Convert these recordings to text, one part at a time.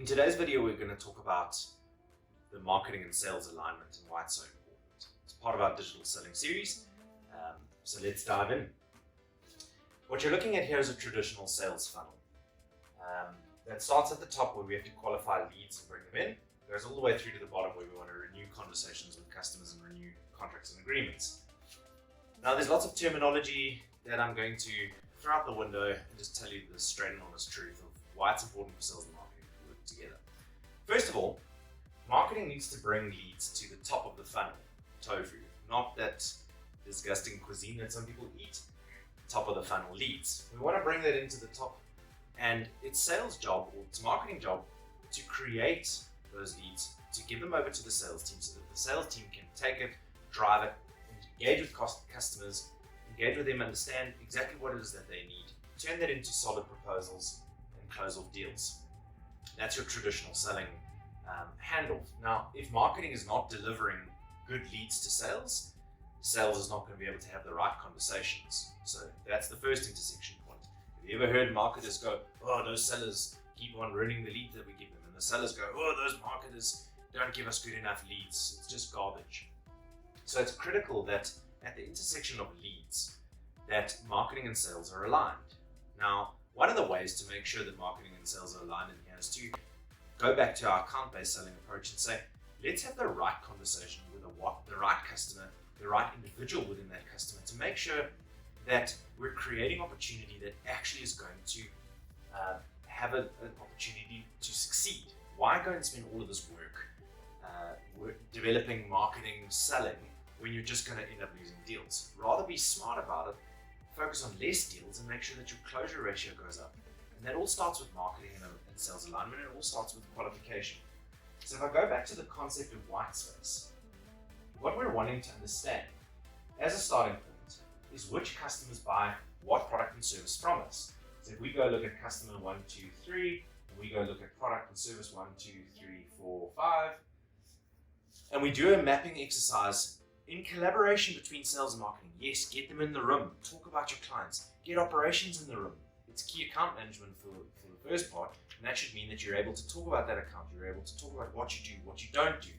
In today's video, we're going to talk about the marketing and sales alignment and why it's so important. It's part of our digital selling series, so let's dive in. What you're looking at here is a traditional sales funnel. That starts at the top where we have to qualify leads and bring them in, goes all the way through to the bottom where we want to renew conversations with customers and renew contracts and agreements. Now there's lots of terminology that I'm going to throw out the window and just tell you the straight and honest truth of why it's important for sales and marketing to work together. First of all, marketing needs to bring leads to the top of the funnel, tofu, not that disgusting cuisine that some people eat, top of the funnel leads. We want to bring that into the top, and it's sales job or it's marketing job to create those leads, to give them over to the sales team so that the sales team can take it, drive it, engage with customers, engage with them, understand exactly what it is that they need, turn that into solid proposals and close off deals. That's your traditional selling handle. Now, if marketing is not delivering good leads to sales, sales is not going to be able to have the right conversations. So that's the first intersection point. Have you ever heard marketers go, oh, those sellers keep on ruining the leads that we give them? And the sellers go, oh, those marketers don't give us good enough leads. It's just garbage. So it's critical that at the intersection of leads, that marketing and sales are aligned. Now, one of the ways to make sure that marketing and sales are aligned in here is to go back to our account-based selling approach and say, let's have the right conversation with the right customer, the right individual within that customer, to make sure that we're creating opportunity that actually is going to have an opportunity to succeed. Why go and spend all of this work developing, marketing, selling, when you're just going to end up losing deals? Rather be smart about it, focus on less deals and make sure that your closure ratio goes up. And that all starts with marketing and sales alignment, and it all starts with qualification. So if I go back to the concept of white space, what we're wanting to understand as a starting point is which customers buy what product and service from us. So if we go look at customer 1, 2, 3, and we go look at product and service 1, 2, 3, 4, 5, and we do a mapping exercise in collaboration between sales and marketing. Yes, get them in the room, talk about your clients, get operations in the room. It's key account management for the first part, and that should mean that you're able to talk about that account, you're able to talk about what you do, what you don't do,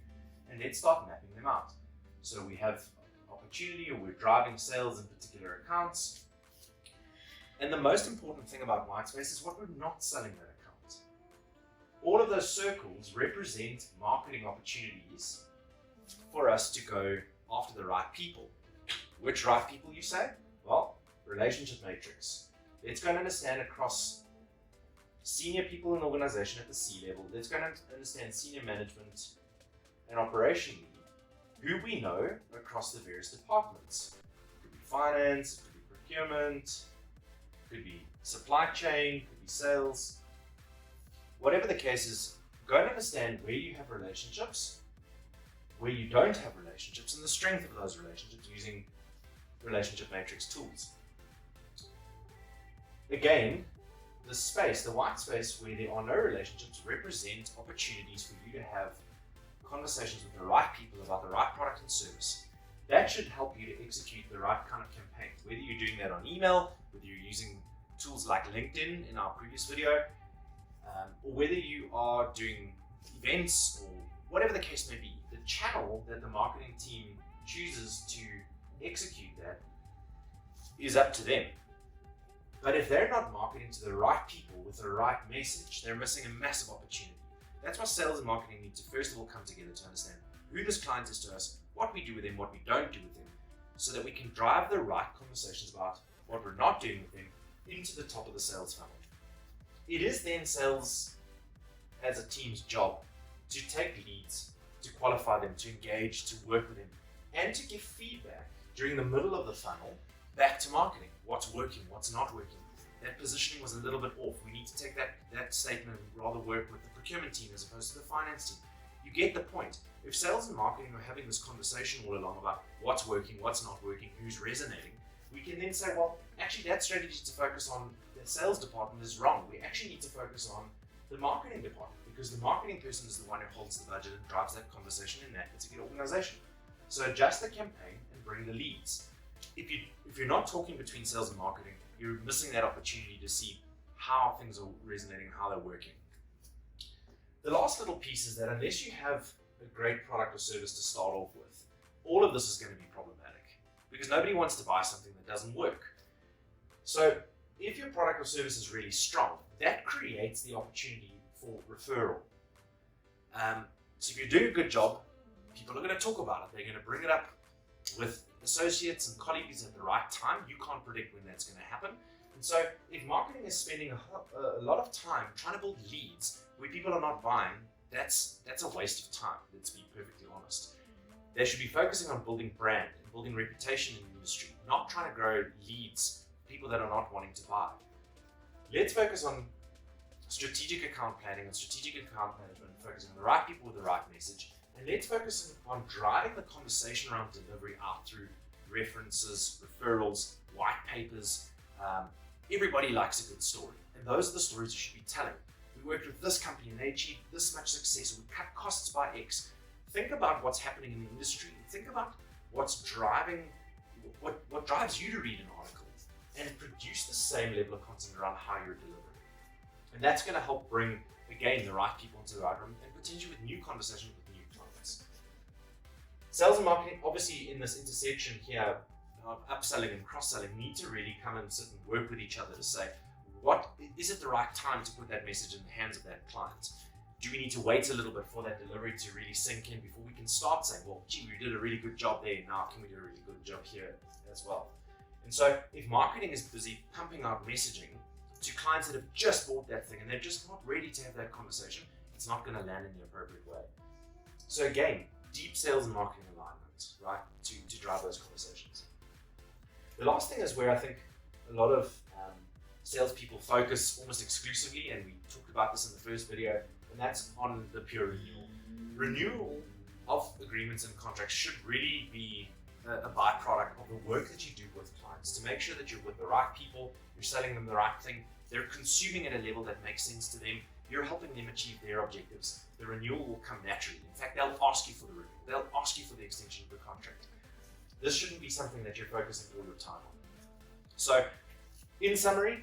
and let's start mapping them out. So we have opportunity, or we're driving sales in particular accounts. And the most important thing about white space is what we're not selling that account. All of those circles represent marketing opportunities for us to go after the right people. Which right people, you say? Well, relationship matrix. Let's go and understand across senior people in the organization at the C level. Let's go and understand senior management and operationally who we know across the various departments. It could be finance, it could be procurement, it could be supply chain, it could be sales. Whatever the case is, go and understand where you have relationships, where you don't have relationships, and the strength of those relationships using relationship matrix tools. Again, the space, the white space where there are no relationships, represent opportunities for you to have conversations with the right people about the right product and service. That should help you to execute the right kind of campaign, whether you're doing that on email, whether you're using tools like LinkedIn in our previous video, or whether you are doing events or whatever the case may be. The channel that the marketing team chooses to execute that is up to them. But if they're not marketing to the right people with the right message, they're missing a massive opportunity. That's why sales and marketing need to first of all come together to understand who this client is to us, what we do with them, what we don't do with them, so that we can drive the right conversations about what we're not doing with them into the top of the sales funnel. It is then sales as a team's job to take leads, to qualify them, to engage, to work with them, and to give feedback during the middle of the funnel back to marketing. What's working, what's not working. That positioning was a little bit off. We need to take that statement and rather work with the procurement team as opposed to the finance team. You get the point. If sales and marketing are having this conversation all along about what's working, what's not working, who's resonating, we can then say, well, actually that strategy to focus on the sales department is wrong. We actually need to focus on the marketing department, because the marketing person is the one who holds the budget and drives that conversation in that particular organization. So adjust the campaign and bring the leads. If you're not talking between sales and marketing, you're missing that opportunity to see how things are resonating, how they're working. The last little piece is that unless you have a great product or service to start off with, all of this is going to be problematic because nobody wants to buy something that doesn't work. So if your product or service is really strong, that creates the opportunity for referral. So if you're doing a good job, people are going to talk about it. They're going to bring it up with associates and colleagues at the right time. You can't predict when that's going to happen. And so if marketing is spending a lot of time trying to build leads where people are not buying, that's a waste of time, let's be perfectly honest. They should be focusing on building brand and building reputation in the industry, not trying to grow leads, people that are not wanting to buy. Let's focus on strategic account planning and strategic account management, focusing on the right people with the right message, and let's focus on driving the conversation around delivery out through references, referrals, white papers. Everybody likes a good story, and those are the stories you should be telling. We worked with this company and they achieved this much success, or we cut costs by X. Think about what's happening in the industry. Think about what's driving, what drives you to read an article, and produce the same level of content around how you're delivering. And that's going to help bring, again, the right people into the right room and potentially with new conversations with new clients. Sales and marketing, obviously in this intersection here of upselling and cross-selling, need to really come and sit and work with each other to say, what is it the right time to put that message in the hands of that client? Do we need to wait a little bit for that delivery to really sink in before we can start saying, well, gee, we did a really good job there, now can we do a really good job here as well? And so if marketing is busy pumping out messaging to clients that have just bought that thing and they're just not ready to have that conversation, it's not going to land in the appropriate way. So again, deep sales and marketing alignment, right, to drive those conversations. The last thing is where I think a lot of salespeople focus almost exclusively, and we talked about this in the first video, and that's on the pure renewal. Renewal of agreements and contracts should really be a byproduct of the work that you do with clients to make sure that you're with the right people, you're selling them the right thing, they're consuming at a level that makes sense to them, you're helping them achieve their objectives. The renewal will come naturally. In fact, they'll ask you for the renewal. They'll ask you for the extension of the contract. This shouldn't be something that you're focusing all your time on. So, in summary,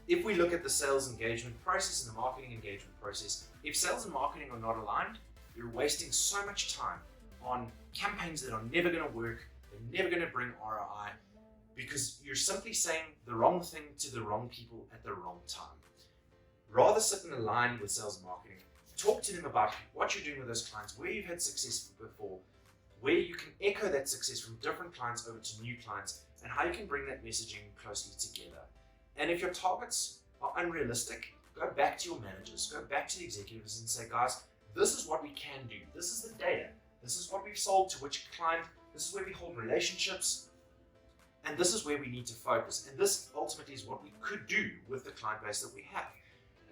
if we look at the sales engagement process and the marketing engagement process, if sales and marketing are not aligned, you're wasting so much time on campaigns that are never going to work, they're never going to bring ROI, because you're simply saying the wrong thing to the wrong people at the wrong time. Rather sit and align with sales and marketing, talk to them about what you're doing with those clients, where you've had success before, where you can echo that success from different clients over to new clients, and how you can bring that messaging closely together. And if your targets are unrealistic, go back to your managers, go back to the executives and say, guys, this is what we can do. This is the data. This is what we've sold to which client. This is where we hold relationships. And this is where we need to focus. And this ultimately is what we could do with the client base that we have.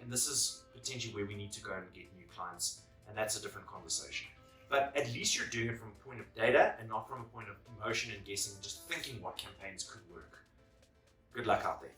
And this is potentially where we need to go and get new clients. And that's a different conversation. But at least you're doing it from a point of data and not from a point of emotion and guessing, just thinking what campaigns could work. Good luck out there.